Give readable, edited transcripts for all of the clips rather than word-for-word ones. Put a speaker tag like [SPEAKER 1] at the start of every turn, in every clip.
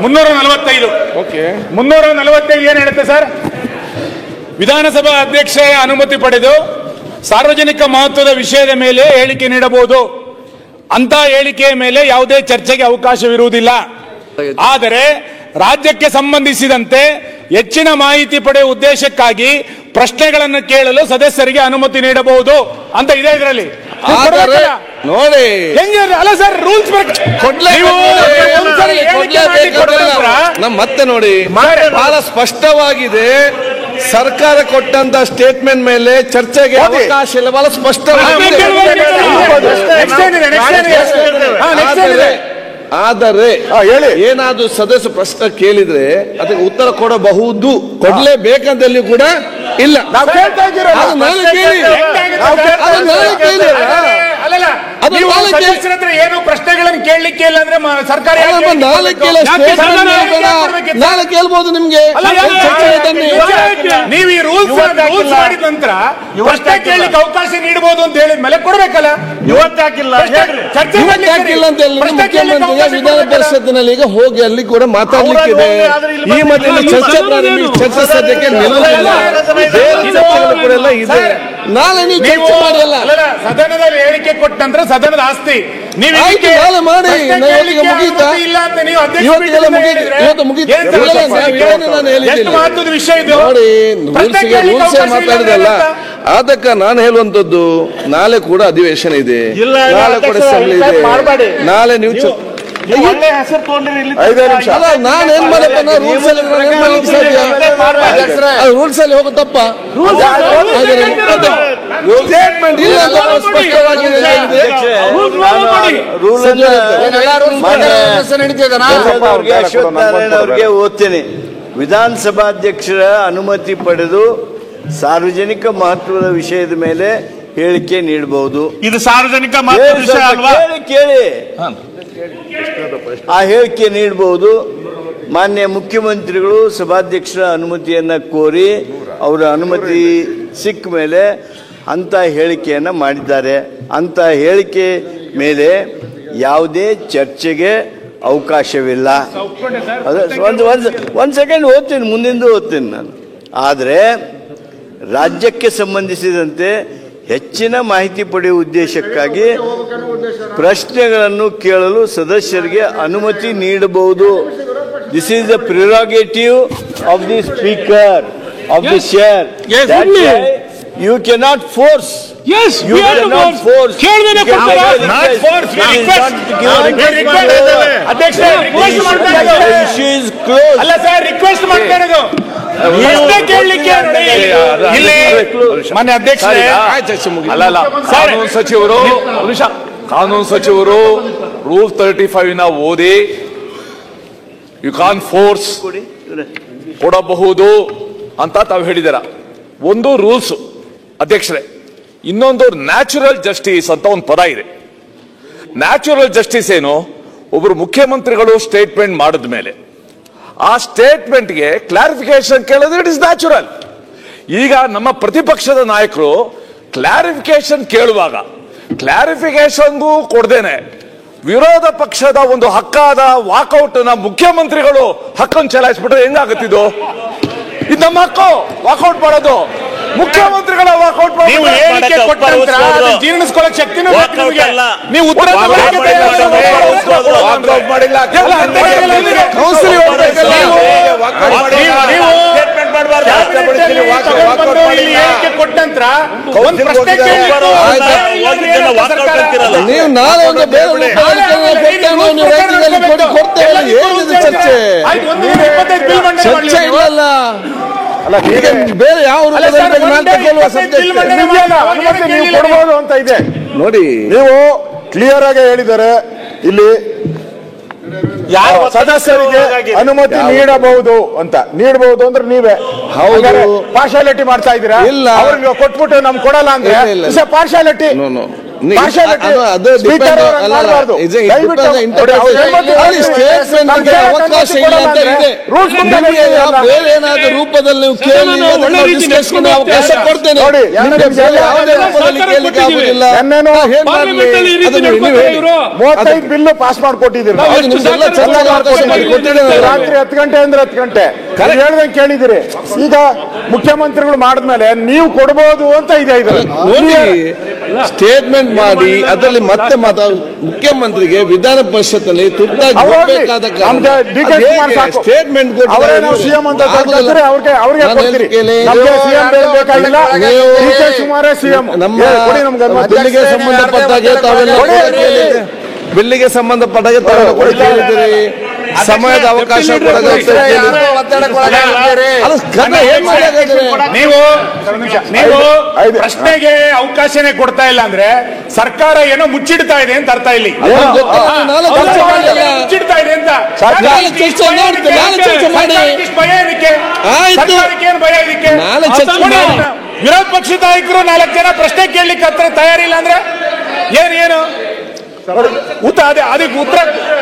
[SPEAKER 1] 345 345 ಏನ್ ಹೇಳುತ್ತೆ ಸರ್? ವಿಧಾನಸಭಾ ಅಧ್ಯಕ್ಷರ ಅನುಮತಿ ಪಡೆದು ಸಾರ್ವಜನಿಕ ಮಹತ್ವದ ವಿಷಯದ ಮೇಲೆ ಹೇಳಿಕೆ ನೀಡಬಹುದು. ಅಂತ ಹೇಳಿಕೆಯ ಮೇಲೆ ಯಾವುದೇ ಚರ್ಚೆಗೆ ಅವಕಾಶವಿರುವುದಿಲ್ಲ. ಆದರೆ ರಾಜ್ಯಕ್ಕೆ ಸಂಬಂಧಿಸಿದಂತೆ ಹೆಚ್ಚಿನ ಮಾಹಿತಿ ಪಡೆಯುವ ಉದ್ದೇಶಕ್ಕಾಗಿ ಪ್ರಶ್ನೆಗಳನ್ನು ಕೇಳಲು ಸದಸ್ಯರಿಗೆ ಅನುಮತಿ ನೀಡಬಹುದು ಅಂತ ಇದೆ ಇದರಲ್ಲಿ.
[SPEAKER 2] ನೋಡಿ
[SPEAKER 1] ಅಲ್ಲ ಸರ್, ರೂಲ್ಸ್
[SPEAKER 2] ಮತ್ತೆ ನೋಡಿ ಬಹಳ ಸ್ಪಷ್ಟವಾಗಿದೆ. ಸರ್ಕಾರ ಕೊಟ್ಟಂತ ಸ್ಟೇಟ್ಮೆಂಟ್ ಮೇಲೆ ಚರ್ಚೆಗೆ ಅವಕಾಶ ಇಲ್ಲ. ಬಹಳ ಸ್ಪಷ್ಟವಾಗಿದೆ. ಆದರೆ ಏನಾದ್ರೂ ಸದಸ್ಯ ಪ್ರಶ್ನೆ ಕೇಳಿದ್ರೆ ಅದಕ್ಕೆ ಉತ್ತರ ಕೊಡಬಹುದು, ಕೊಡ್ಲೇಬೇಕಂತಲ್ಲಿ ಕೂಡ ಇಲ್ಲ.
[SPEAKER 1] ಏನು ಪ್ರಶ್ನೆಗಳನ್ನು ಕೇಳಲಿಕ್ಕೆ ಇಲ್ಲ ಅಂದ್ರೆ ಸರ್ಕಾರ
[SPEAKER 2] ನಾಳೆ ಕೇಳ್ಬೋದು ನಿಮ್ಗೆ.
[SPEAKER 1] ನೀವು ಈ ರೂಲ್ಸ್ ಮಾಡಿದ ನಂತರ ಪ್ರಶ್ನೆ ಕೇಳಲಿಕ್ಕೆ ಅವಕಾಶ ನೀಡಬಹುದು ಅಂತ ಹೇಳಿದ ಮೇಲೆ ಕೊಡ್ಬೇಕಲ್ಲ.
[SPEAKER 2] ಇವತ್ತಾಕಿಲ್ಲ ಅಂತ ಹೇಳಿ ಮುಖ್ಯಮಂತ್ರಿಗೆ ವಿಧಾನ ಪರಿಷತ್ತಿನಲ್ಲಿ ಈಗ ಹೋಗಿ ಅಲ್ಲಿ ಕೂಡ ಮಾತಾಡ್ಲಿಕ್ಕಿದೆ. ಈ ಮಧ್ಯೆ ಚರ್ಚೆ ಸದ್ಯಕ್ಕೆ ನಿಲ್ಲುವುದಿಲ್ಲ. ಇದೆ. ನಾಳೆ ನೀವು ಚರ್ಚೆ ಮಾಡಲ್ಲ.
[SPEAKER 1] ಸದನದಲ್ಲಿ ಹೇಳಿಕೆ ಕೊಟ್ಟ ನಂತರ ಸದನದ ಆಸ್ತಿ ನೀವು
[SPEAKER 2] ಮಾಡಿ
[SPEAKER 1] ಮಹತ್ವದ ವಿಷಯ ಇದು.
[SPEAKER 2] ಮಾತಾಡಿದಲ್ಲ, ಅದಕ್ಕೆ ನಾನು ಹೇಳುವಂತದ್ದು ನಾಳೆ ಕೂಡ ಅಧಿವೇಶನ ಇದೆ, ನಾಳೆ ಕೂಡ ಸಭೆ ಇದೆ. ನಾಳೆ ನೀವು
[SPEAKER 3] ಹೆಸರು ತಗೊಂಡ್ರಿ
[SPEAKER 2] ನಾನೇನ್ ಮಾಡಪ್ಪ, ರೂಲ್ಸ್ ಅಲ್ಲಿ ಹೋಗೋ ತಪ್ಪ.
[SPEAKER 3] ಅವ್ರಿಗೆ ಓದ್ತೇನೆ. ವಿಧಾನಸಭಾಧ್ಯಕ್ಷರ ಅನುಮತಿ ಪಡೆದು ಸಾರ್ವಜನಿಕ ಮಹತ್ವದ ವಿಷಯದ ಮೇಲೆ ಹೇಳಿಕೆ ನೀಡಬಹುದು.
[SPEAKER 1] ಇದು ಸಾರ್ವಜನಿಕ ಮಹತ್ವದ ವಿಷಯ ಅಲ್ವಾ?
[SPEAKER 3] ಕೇಳಿ, ಆ ಹೇಳಿಕೆ ನೀಡಬಹುದು. ಮಾನ್ಯ ಮುಖ್ಯಮಂತ್ರಿಗಳು ಸಭಾಧ್ಯಕ್ಷರ ಅನುಮತಿಯನ್ನ ಕೋರಿ ಅವರ ಅನುಮತಿ ಸಿಕ್ಕ ಮೇಲೆ ಅಂತ ಹೇಳಿಕೆಯನ್ನ ಮಾಡಿದ್ದಾರೆ. ಅಂತ ಹೇಳಿಕೆ ಮೇಲೆ ಯಾವುದೇ ಚರ್ಚೆಗೆ ಅವಕಾಶವಿಲ್ಲ. ಒಂದು ಸೆಕೆಂಡ್ ಓದ್ತೀನಿ, ಮುಂದಿಂದು ಓದ್ತೀನಿ ನಾನು. ಆದರೆ ರಾಜ್ಯಕ್ಕೆ ಸಂಬಂಧಿಸಿದಂತೆ ಹೆಚ್ಚಿನ ಮಾಹಿತಿ ಪಡೆಯುವ ಉದ್ದೇಶಕ್ಕಾಗಿ ಪ್ರಶ್ನೆಗಳನ್ನು ಕೇಳಲು ಸದಸ್ಯರಿಗೆ ಅನುಮತಿ ನೀಡಬಹುದು. This is the prerogative of the speaker of the chair. You cannot force.
[SPEAKER 1] Yes,
[SPEAKER 3] you cannot force.
[SPEAKER 1] Not force. ಅಧ್ಯಕ್ಷ ರಿಕ್ವೆಸ್ಟ್ ಮಾಡ್ತಾ ಇರೋದು.
[SPEAKER 3] Issue is closed.
[SPEAKER 1] ಅಲ್ಲ ಸರ್, ರಿಕ್ವೆಸ್ಟ್ ಮಾಡ್ತಾ ಇರೋದು. ಪ್ರಶ್ನೆ ಕೇಳಲಿಕ್ಕೆ ಇಲ್ಲಿ ಮಾನ್ಯ ಅಧ್ಯಕ್ಷರೇ,
[SPEAKER 4] ಅಲ್ಲ ಕಾನೂನು ಸಚಿವರು ರೂಲ್ 35 ನ ಓದಿ ಯು ಕಾನ್ ಫೋರ್ಸ್ ಕೊಡಬಹುದು ಅಂತ ತಾವು ಹೇಳಿದಾರ. ಒಂದು ರೂಲ್ಸ್ ಅಧ್ಯಕ್ಷರೇ, ಇನ್ನೊಂದು ನ್ಯಾಚುರಲ್ ಜಸ್ಟಿಸ್ ಅಂತ ಒಂದು ಪದ ಇದೆ. ನ್ಯಾಚುರಲ್ ಜಸ್ಟಿಸ್ ಏನು? ಒಬ್ರು ಮುಖ್ಯಮಂತ್ರಿಗಳು ಸ್ಟೇಟ್ಮೆಂಟ್ ಮಾಡಿದ ಮೇಲೆ ಆ ಸ್ಟೇಟ್ಮೆಂಟ್ಗೆ ಕ್ಲಾರಿಫಿಕೇಶನ್ ಕೇಳಿದ್ರೆ ಇಟ್ ಇಸ್ ನ್ಯಾಚುರಲ್. ಈಗ ನಮ್ಮ ಪ್ರತಿಪಕ್ಷದ ನಾಯಕರು ಕ್ಲಾರಿಫಿಕೇಶನ್ ಕೇಳುವಾಗ ಕ್ಲಾರಿಫಿಕೇಶನ್ಗೂ ಕೊಡ್ದೇನೆ ವಿರೋಧ ಪಕ್ಷದ ಒಂದು ಹಕ್ಕಾದ ವಾಕೌಟ್ ನ ಮುಖ್ಯಮಂತ್ರಿಗಳು ಹಕ್ಕನ್ನು ಚಲಾಯಿಸ್ಬಿಟ್ರೆ ಹೆಂಗಾಗತ್ತಿದ್ದು? ಇದು ನಮ್ಮ ಹಕ್ಕು ವಾಕೌಟ್ ಮಾಡೋದು. ಮುಖ್ಯಮಂತ್ರಿಗಳ ವಾಕೌಟ್
[SPEAKER 1] ಜೀರ್ಣಿಸ್ಕೊಳ್ಳೋ ಶಕ್ತಿನೂ ನೀವು ಉತ್ತರ ಕೊಟ್ಟಂತ್ರ
[SPEAKER 2] ನೀವು ನಾಳೆ ಒಂದು ಚರ್ಚೆ ಇಲ್ಲಲ್ಲ. ಬೇರೆ ಯಾವ
[SPEAKER 5] ಕೊಡಬಹುದು ಅಂತ ಇದೆ
[SPEAKER 2] ನೋಡಿ.
[SPEAKER 5] ನೀವು ಕ್ಲಿಯರ್ ಆಗಿ ಹೇಳಿದ್ದಾರೆ ಇಲ್ಲಿ ಸದಸ್ಯರಿಗೆ ಅನುಮತಿ ನೀಡಬಹುದು ಅಂತ. ನೀಡಬಹುದು ಅಂದ್ರೆ ನೀವೇ ಪಾರ್ಶಾಲಿಟಿ ಮಾಡ್ತಾ ಇದ್ದೀರಾ.
[SPEAKER 2] ಇಲ್ಲ,
[SPEAKER 5] ಅವ್ರಿಗೆ ಕೊಟ್ಬಿಟ್ಟು ನಮ್ಗೆ ಕೊಡಲ್ಲ ಅಂದ್ರೆ ಪಾರ್ಶಾಲಿಟಿ.
[SPEAKER 2] ಅದು ಡಿಪೆಂಡ್ ಅವಕಾಶ ಇಲ್ಲ ಅಂತ ಇದೆ. ಬೇರೆ ಏನಾದ್ರೂ ರೂಪದಲ್ಲಿ ನೀವು ಕೇಳಿ ಡಿಸ್ಕಷನ್ ಅವಕಾಶ ಕೊಡ್ತೇನೆ. ಯಾವುದೇ ರೂಪದಲ್ಲಿ ಕೇಳಲಿಕ್ಕೆ ಆಗುದಿಲ್ಲ.
[SPEAKER 5] 35 ಬಿಲ್ ಪಾಸ್ ಮಾಡಿಕೊಟ್ಟಿದ್ದೀರಿ.
[SPEAKER 2] ನಿಮ್ಗೆಲ್ಲ ಚರ್ಚೆಗೆ ಅವಕಾಶ ಮಾಡಿ ಕೊಟ್ಟಿದ್ದೇನೆ.
[SPEAKER 5] ರಾತ್ರಿ 10 ಗಂಟೆ ಅಂದ್ರೆ 10 ಗಂಟೆ ಹೇಳ್ದಂಗೆ ಕೇಳಿದಿರಿ. ಈಗ ಮುಖ್ಯಮಂತ್ರಿಗಳು ಮಾಡಿದ್ಮೇಲೆ ನೀವು ಕೊಡಬಹುದು ಅಂತ ಇದೆ.
[SPEAKER 2] ಸ್ಟೇಟ್ಮೆಂಟ್ ಮಾಡಿ ಅದರಲ್ಲಿ ಮತ್ತೆ ಮುಖ್ಯಮಂತ್ರಿಗೆ ವಿಧಾನ ಪರಿಷತ್ತಲ್ಲಿ ತುರ್ತಾಗಿ ಸ್ಟೇಟ್ಮೆಂಟ್
[SPEAKER 5] ಸಿಎಂ ಅಂತ
[SPEAKER 2] ಬಿಲ್ಲಿಗೆ ಸಂಬಂಧಪಟ್ಟಾಗೆ ತಾವೆಲ್ಲ ಬಿಲ್ಲಿಗೆ ಸಂಬಂಧಪಟ್ಟಾಗೆ ತಾವೆಲ್ಲ ಕೇಳಿದ್ದೀರಿ. ಸಮಯದ ಅವಕಾಶ
[SPEAKER 1] ನೀವು ಪ್ರಶ್ನೆಗೆ ಅವಕಾಶನೇ ಕೊಡ್ತಾ ಇಲ್ಲ ಅಂದ್ರೆ ಸರ್ಕಾರ ಏನೋ ಮುಚ್ಚಿಡ್ತಾ ಇದೆ ಅಂತ ಅರ್ಥ ಇಲ್ಲಿ. ಮುಚ್ಚಿಡ್ತಾ ಇದೆ ಅಂತ ಭಯ ಇದಕ್ಕೆ, ಭಯ ಇದಕ್ಕೆ. ವಿರೋಧ ಪಕ್ಷದ ನಾಯಕರು 4 ಜನ ಪ್ರಶ್ನೆ ಕೇಳಲಿಕ್ಕೆ ಹತ್ರ ತಯಾರಿಲ್ಲ ಅಂದ್ರೆ ಏನು ಅದಕ್ಕೆ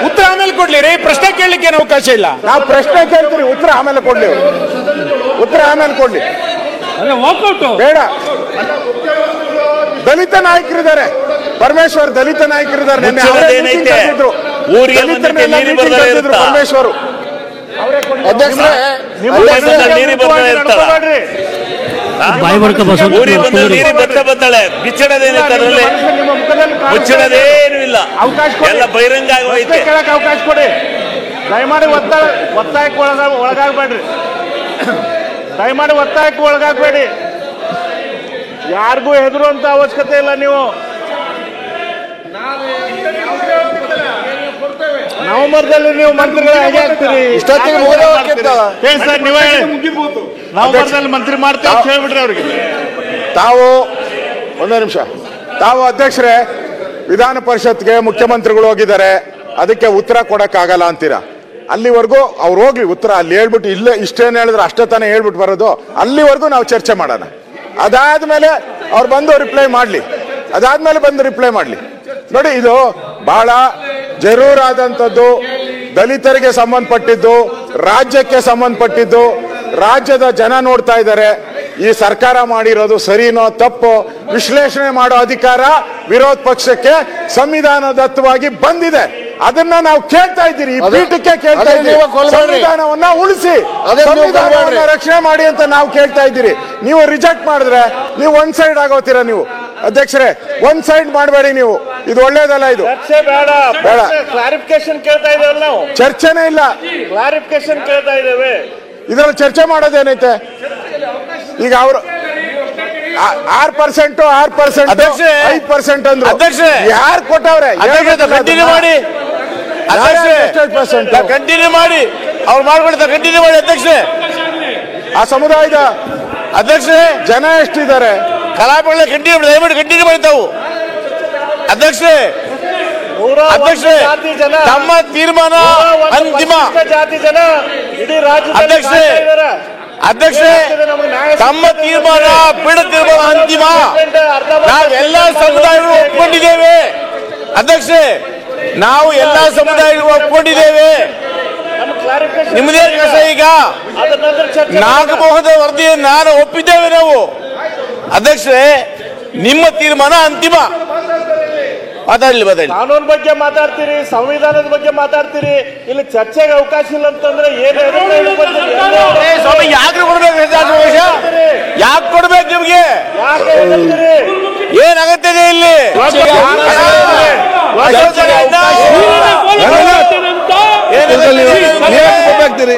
[SPEAKER 1] ಉತ್ತರ ಆಮೇಲೆ ಕೊಡ್ಲಿ ರೀ. ಪ್ರಶ್ನೆ ಕೇಳಲಿಕ್ಕೆ ಏನು ಅವಕಾಶ ಇಲ್ಲ.
[SPEAKER 5] ನಾವು ಪ್ರಶ್ನೆ ಕೇಳ್ತೀರಿ, ಉತ್ತರ ಆಮೇಲೆ ಕೊಡ್ಲಿ. ಉತ್ತರ ಆಮೇಲೆ ಕೊಡ್ಲಿ ಬೇಡ. ದಲಿತ ನಾಯಕರಿದ್ದಾರೆ, ಪರಮೇಶ್ವರ್ ದಲಿತ ನಾಯಕರಿದ್ದಾರೆ. ಪರಮೇಶ್ವರ್
[SPEAKER 3] ಬರ್ತಾಳೆ ಬಿಚ್ಚಡದೇನಿಲ್ಲ, ಮುಚ್ಚಡದೇನು ಇಲ್ಲ, ಎಲ್ಲ ಬಹಿರಂಗ ಆಗೋಯ್ತು.
[SPEAKER 5] ಕೇಳಕ್ ಅವಕಾಶ ಕೊಡಿ ದಯಮಾಡಿ. ಒತ್ತಾಯಕ್ಕೆ ಒಳಗಾಗಬೇಡ್ರಿ. ದಯಮಾಡಿ ಒತ್ತಾಯಕ್ಕೆ ಒಳಗಾಗಬೇಡಿ. ಯಾರಿಗೂ ಹೆದರುವಂತ ಅವಶ್ಯಕತೆ ಇಲ್ಲ. ನೀವು ನವೆಂಬರ್ದಲ್ಲಿ ನೀವು ಮಂತ್ರಿಗಳು ಹೇಗೆ ಆಗ್ತೀರಿ? ನವೆಂಬರ್ದಲ್ಲಿ ಮಂತ್ರಿ ಮಾಡ್ತೇವೆ ಅಂತ ಹೇಳ್ಬಿಟ್ರಿ ಅವ್ರಿಗೆ. ತಾವು ಒಂದೇ ನಿಮಿಷ. ತಾವು ಅಧ್ಯಕ್ಷರೇ, ವಿಧಾನ ಪರಿಷತ್ಗೆ ಮುಖ್ಯಮಂತ್ರಿಗಳು ಹೋಗಿದ್ದಾರೆ, ಅದಕ್ಕೆ ಉತ್ತರ ಕೊಡಕ್ಕಾಗಲ್ಲ ಅಂತೀರಾ. ಅಲ್ಲಿವರೆಗೂ ಅವ್ರು ಹೋಗ್ಲಿ, ಉತ್ತರ ಅಲ್ಲಿ ಹೇಳ್ಬಿಟ್ಟು ಇಲ್ಲೇ ಇಷ್ಟೇನು ಹೇಳಿದ್ರೆ ಅಷ್ಟೇ ತಾನೇ ಹೇಳ್ಬಿಟ್ಟು ಬರೋದು. ಅಲ್ಲಿವರೆಗೂ ನಾವು ಚರ್ಚೆ ಮಾಡೋಣ. ಅದಾದ್ಮೇಲೆ ಅವ್ರು ಬಂದು ರಿಪ್ಲೈ ಮಾಡ್ಲಿ. ನೋಡಿ, ಇದು ಬಹಳ ಜರೂರಾದಂಥದ್ದು, ದಲಿತರಿಗೆ ಸಂಬಂಧಪಟ್ಟಿದ್ದು, ರಾಜ್ಯಕ್ಕೆ ಸಂಬಂಧಪಟ್ಟಿದ್ದು. ರಾಜ್ಯದ ಜನ ನೋಡ್ತಾ ಇದ್ದಾರೆ. ಈ ಸರ್ಕಾರ ಮಾಡಿರೋದು ಸರಿನೋ ತಪ್ಪೋ ವಿಶ್ಲೇಷಣೆ ಮಾಡೋ ಅಧಿಕಾರ ವಿರೋಧ ಪಕ್ಷಕ್ಕೆ ಸಂವಿಧಾನದತ್ತವಾಗಿ ಬಂದಿದೆ. ಅದನ್ನ ನಾವು ಕೇಳ್ತಾ ಇದ್ದೀರಿ, ಈ ಪೀಠಕ್ಕೆ ಕೇಳ್ತಾ ಇದ್ದೀರಿ. ಸಂವಿಧಾನವನ್ನ ಉಳಿಸಿ, ಸಂವಿಧಾನವನ್ನ ರಕ್ಷಣೆ ಮಾಡಿ ಅಂತ ನಾವು ಕೇಳ್ತಾ ಇದ್ದೀರಿ. ನೀವು ರಿಜೆಕ್ಟ್ ಮಾಡಿದ್ರೆ ನೀವು ಒನ್ ಸೈಡ್ ಆಗೋತೀರಾ. ನೀವು ಅಧ್ಯಕ್ಷರೇ, ಒನ್ ಸೈಡ್ ಮಾಡಬೇಡಿ. ನೀವು ಇದು ಒಳ್ಳೇದಲ್ಲ. ಇದು ಬೇಡ.
[SPEAKER 3] ಕ್ಲಾರಿಫಿಕೇಶನ್ ಕೇಳ್ತಾ ಇದ್ದೇವೆ ನಾವು.
[SPEAKER 5] ಚರ್ಚೆನೇ ಇಲ್ಲ,
[SPEAKER 3] ಕ್ಲಾರಿಫಿಕೇಶನ್ ಕೇಳ್ತಾ ಇದ್ದೇವೆ.
[SPEAKER 5] ಇದ್ರಲ್ಲಿ ಚರ್ಚೆ ಮಾಡೋದೇನೈತೆ? ಈಗ ಅವರು 6% 5% ಅಂದ್ರು. ಯಾರು ಕೊಟ್ಟವ್ರೆ?
[SPEAKER 3] ಕಂಟಿನ್ಯೂ ಮಾಡಿ ಕಂಟಿನ್ಯೂ ಮಾಡಿ ಅವ್ರು ಮಾಡ್ಕೊಳ್ತಾರೆ. ಕಂಟಿನ್ಯೂ ಮಾಡಿ ಅಧ್ಯಕ್ಷೆ.
[SPEAKER 5] ಆ ಸಮುದಾಯದ
[SPEAKER 3] ಅಧ್ಯಕ್ಷೆ
[SPEAKER 5] ಜನ ಎಷ್ಟಿದ್ದಾರೆ?
[SPEAKER 3] ಕಲಾಪಗಳನ್ನ ಕಂಟಿನ್ಯೂ ದಯಮಾಡಿ ಕಂಟಿನ್ಯೂ ಮಾಡ್ತಾವು. ಅಧ್ಯಕ್ಷೆ ತಮ್ಮ ತೀರ್ಮಾನ ಅಂತಿಮ. ಅಧ್ಯಕ್ಷೆ ತಮ್ಮ ತೀರ್ಮಾನ, ಪೀಠ ತೀರ್ಮಾನ ಅಂತಿಮ. ನಾವೆಲ್ಲ ಸಮುದಾಯಗಳು ಒಪ್ಕೊಂಡಿದ್ದೇವೆ. ಅಧ್ಯಕ್ಷೆ, ನಾವು ಎಲ್ಲಾ ಸಮುದಾಯಗಳು ಒಪ್ಕೊಂಡಿದ್ದೇವೆ. ನಿಮ್ಮದೇ ಕೆಲಸ. ಈಗ ನಾಗಮೋಹದ ವರದಿ ನಾನು ಒಪ್ಪಿದ್ದೇವೆ ನಾವು. ಅಧ್ಯಕ್ಷೆ, ನಿಮ್ಮ ತೀರ್ಮಾನ ಅಂತಿಮ. ಮಾತಾಡ್ಲಿ.
[SPEAKER 6] ಕಾನೂನು ಬಗ್ಗೆ ಮಾತಾಡ್ತೀರಿ, ಸಂವಿಧಾನದ ಬಗ್ಗೆ ಮಾತಾಡ್ತೀರಿ, ಇಲ್ಲಿ ಚರ್ಚೆಗೆ ಅವಕಾಶ ಇಲ್ಲ ಅಂತಂದ್ರೆ ಏನು?
[SPEAKER 3] ಯಾಕೆ ಕೊಡ್ಬೇಕು? ಯಾಕೆ ಕೊಡ್ಬೇಕು ನಿಮ್ಗೆ? ಏನ್ ಅಗತ್ಯ ಇದೆ ಇಲ್ಲಿ?
[SPEAKER 2] ಏನಾಗ್ತೀರಿ?